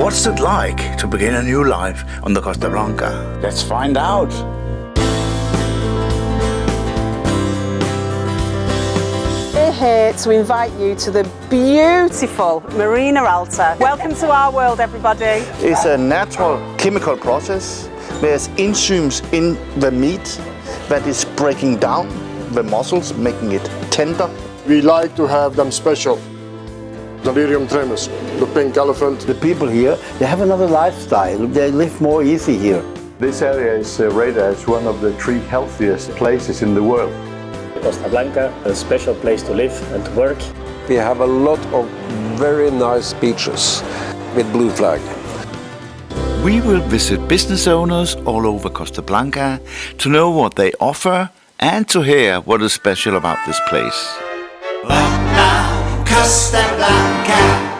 What's it like to begin a new life on the Costa Blanca? Let's find out. We're here to invite you to the beautiful Marina Alta. Welcome to our world, everybody. It's a natural chemical process. There's enzymes in the meat that is breaking down the muscles, making it tender. We like to have them special. Delirium tremens, the pink elephant. The people here, they have another lifestyle. They live more easy here. This area is rated as one of the 3 healthiest places in the world. Costa Blanca, a special place to live and to work. We have a lot of very nice beaches with blue flag. We will visit business owners all over Costa Blanca to know what they offer and to hear what is special about this place. UPNOW, Costa Blanca.